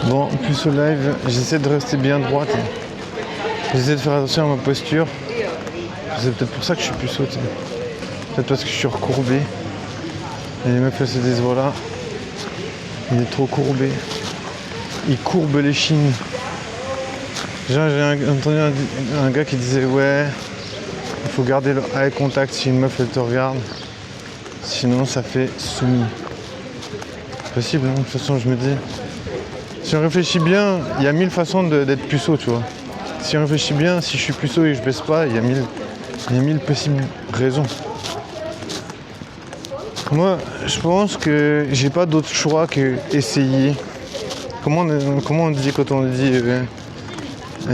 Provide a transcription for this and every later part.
Bon, plus au live, j'essaie de rester bien droite. J'essaie de faire attention à ma posture. C'est peut-être pour ça que je suis plus sauté. Peut-être parce que je suis recourbé. Et les meufs elles se disent voilà, il est trop courbé. Il courbe les chines. Genre, j'ai entendu un gars qui disait ouais, il faut garder le eye contact si une meuf elle te regarde. Sinon ça fait soumis. Possible, hein. De toute façon je me dis. Si on réfléchit bien, il y a 1000 façons d'être puceau, tu vois. Si on réfléchit bien, si je suis puceau et je baisse pas, il y a 1000 possibles raisons. Moi, je pense que j'ai pas d'autre choix que essayer. Comment on dit quand on dit tu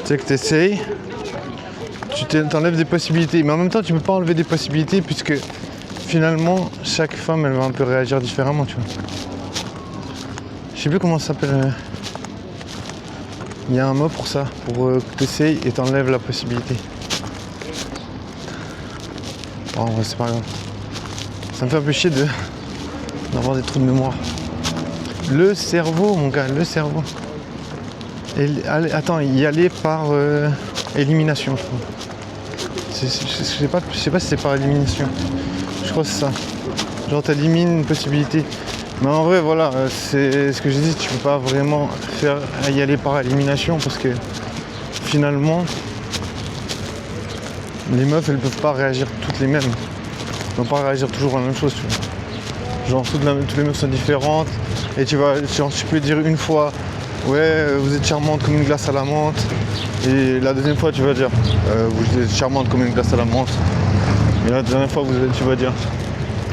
sais que t'essayes, t'enlèves des possibilités, mais en même temps tu peux pas enlever des possibilités puisque finalement chaque femme elle va un peu réagir différemment, tu vois. Je sais plus comment ça s'appelle. Il y a un mot pour ça, pour que t'essayes et t'enlèves la possibilité. Bon, en vrai, c'est pas grave. Ça me fait un peu chier d'avoir des trous de mémoire. Le cerveau, mon gars, le cerveau. Attends, y aller par élimination, je crois. Je sais pas si c'est par élimination. Je crois que c'est ça. Genre, t'élimines une possibilité. Mais en vrai, voilà, c'est ce que j'ai dit, tu peux pas vraiment y aller par élimination parce que finalement, les meufs, elles peuvent pas réagir toutes les mêmes. Elles peuvent pas réagir toujours à la même chose, tu vois. Genre, toutes les meufs sont différentes et tu peux dire une fois, ouais, vous êtes charmante comme une glace à la menthe. Et la deuxième fois, tu vas dire, vous êtes charmante comme une glace à la menthe. Et la dernière fois, tu vas dire,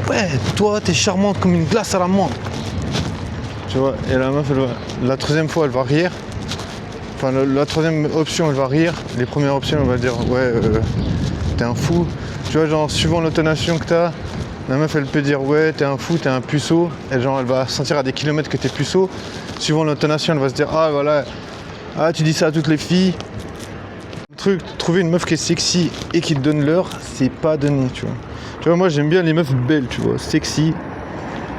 ouais, toi, t'es charmante comme une glace à la menthe. Tu vois, et la meuf, la troisième fois, elle va rire. Enfin, la troisième option, elle va rire. Les premières options, elle va dire, ouais, t'es un fou. Tu vois, genre, suivant l'intonation que t'as, la meuf, elle peut dire, ouais, t'es un fou, t'es un puceau. Et genre, elle va sentir à des kilomètres que t'es puceau. Suivant l'intonation, elle va se dire, ah, voilà, ah, tu dis ça à toutes les filles. Le truc, trouver une meuf qui est sexy et qui te donne l'heure, c'est pas donné, tu vois. Tu vois, moi j'aime bien les meufs belles, tu vois, sexy.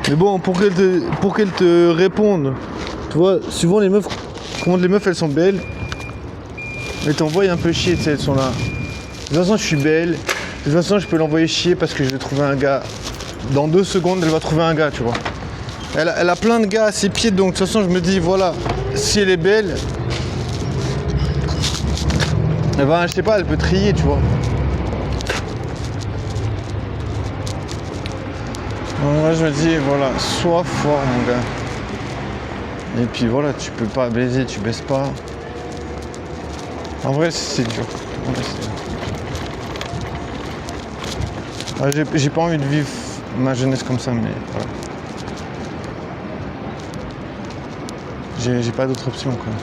Mais bon, pour qu'elles te répondent, tu vois, souvent les meufs, comment les meufs elles sont belles, elles t'envoient un peu chier, tu sais, elles sont là. De toute façon, je suis belle, de toute façon, je peux l'envoyer chier parce que je vais trouver un gars. Dans 2 secondes, elle va trouver un gars, tu vois. Elle a plein de gars à ses pieds, donc de toute façon, je me dis, voilà, si elle est belle, eh ben, je sais pas, elle peut trier, tu vois. Moi je me dis voilà, sois fort mon gars. Et puis voilà, tu peux pas baiser, tu baisses pas. En vrai c'est dur. J'ai pas envie de vivre ma jeunesse comme ça, mais voilà. J'ai pas d'autre option quoi.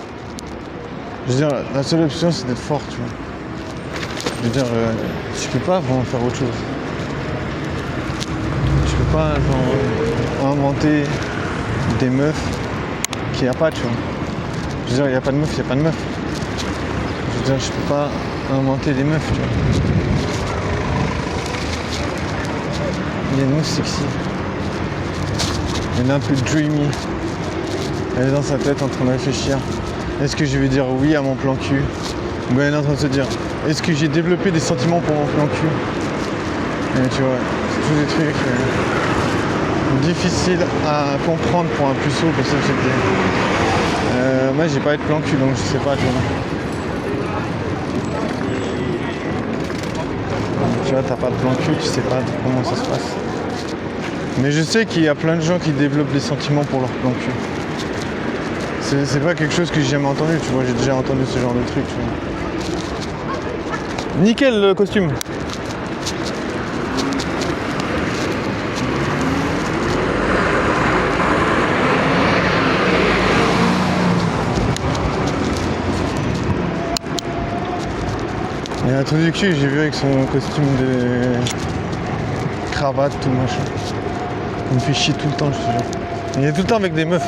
Je veux dire, la seule option c'est d'être fort, tu vois. Je veux dire, tu peux pas vraiment faire autre chose. Tu peux pas genre, inventer des meufs qu'il n'y a pas, tu vois. Je veux dire, il n'y a pas de meufs, il n'y a pas de meufs. Je veux dire, je peux pas inventer des meufs, tu vois. Il y a une meuf sexy. Elle est un peu dreamy. Elle est dans sa tête en train de réfléchir. Est-ce que je vais dire oui à mon plan cul? Ou bien elle est en train de se dire, est-ce que j'ai développé des sentiments pour mon plan cul? Et tu vois, c'est tous des trucs difficiles à comprendre pour un puceau, pour ça que je te dis. Moi j'ai pas de plan cul donc je sais pas, tu vois. Tu vois, t'as pas de plan cul, tu sais pas comment ça se passe. Mais je sais qu'il y a plein de gens qui développent des sentiments pour leur plan cul. C'est pas quelque chose que j'ai jamais entendu, tu vois, j'ai déjà entendu ce genre de truc, tu vois. Nickel le costume. Il y a un truc du cul, j'ai vu avec son costume de cravate, tout machin. Il me fait chier tout le temps, je te jure. Il est tout le temps avec des meufs.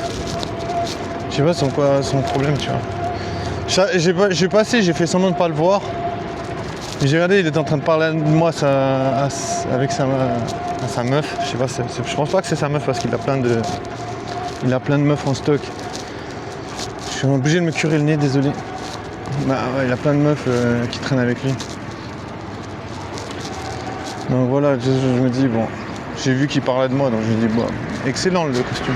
Je sais pas c'est quoi son problème, tu vois. J'ai passé, j'ai fait semblant de pas le voir. J'ai regardé, il était en train de parler de moi avec sa meuf. Je sais pas, je pense pas que c'est sa meuf parce qu'il a plein de Il a plein de meufs en stock. Je suis obligé de me curer le nez, désolé. Bah ouais, il a plein de meufs qui traînent avec lui. Donc voilà, je me dis, bon, j'ai vu qu'il parlait de moi, donc je me dis, bon, excellent le costume.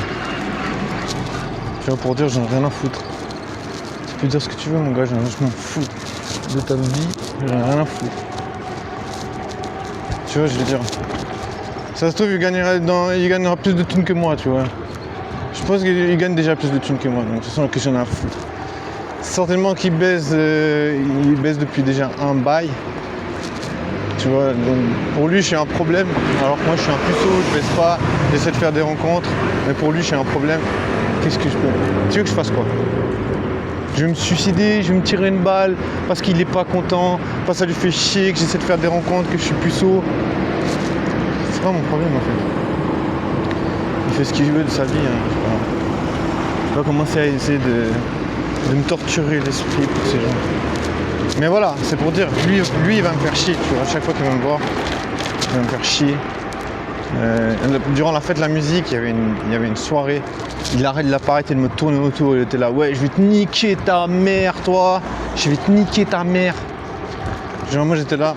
Tu vois, pour dire, j'en ai rien à foutre. Tu peux dire ce que tu veux, mon gars, je m'en fous de ta vie, j'en ai rien à foutre. Tu vois, je veux dire. Ça se trouve, il gagnera plus de thunes que moi, tu vois. Je pense qu'il gagne déjà plus de thunes que moi, donc de toute façon, que j'en ai à foutre. Certainement qu'il baise depuis déjà un bail. Tu vois, donc pour lui, je suis un problème, alors que moi, je suis un puceau, je baisse pas, j'essaie de faire des rencontres, mais pour lui, je suis un problème. Qu'est-ce que je peux... Tu veux que je fasse quoi? Je vais me suicider, je vais me tirer une balle, parce qu'il est pas content, parce que ça lui fait chier, que j'essaie de faire des rencontres, que je suis puceau. C'est pas mon problème, en fait. Il fait ce qu'il veut de sa vie, hein. Je vais pas commencer à essayer de me torturer l'esprit pour ces gens. Mais voilà, c'est pour dire, lui il va me faire chier, tu vois, à chaque fois qu'il va me voir, il va me faire chier. Durant la fête de la musique, il y avait une soirée, il a pas arrêté de me tourner autour, il était là, ouais, je vais te niquer ta mère, toi, je vais te niquer ta mère. Genre, moi j'étais là,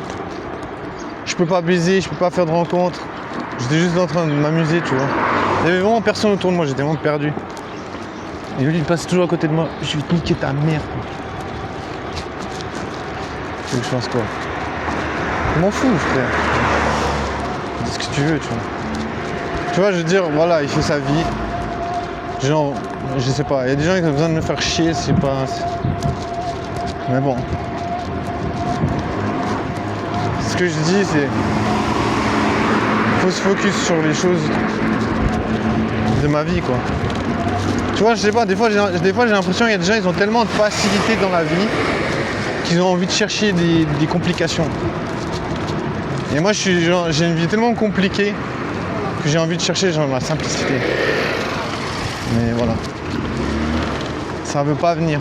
je peux pas baiser, je peux pas faire de rencontres, j'étais juste en train de m'amuser, tu vois. Il y avait vraiment personne autour de moi, j'étais vraiment perdu. Et lui, il passe toujours à côté de moi, je vais te niquer ta mère. Tu veux que je fasse quoi? Je m'en fous, frère. Dis ce que tu veux, tu vois. Tu vois, je veux dire, voilà, il fait sa vie. Genre, je sais pas, il y a des gens qui ont besoin de me faire chier, c'est pas... Mais bon. Ce que je dis, c'est... Faut se focus sur les choses de ma vie, quoi. Tu vois, je sais pas, des fois j'ai l'impression qu'il y a des gens, ils ont tellement de facilité dans la vie qu'ils ont envie de chercher des complications. Et moi, j'ai une vie tellement compliquée que j'ai envie de chercher genre la simplicité. Mais voilà. Ça veut pas venir.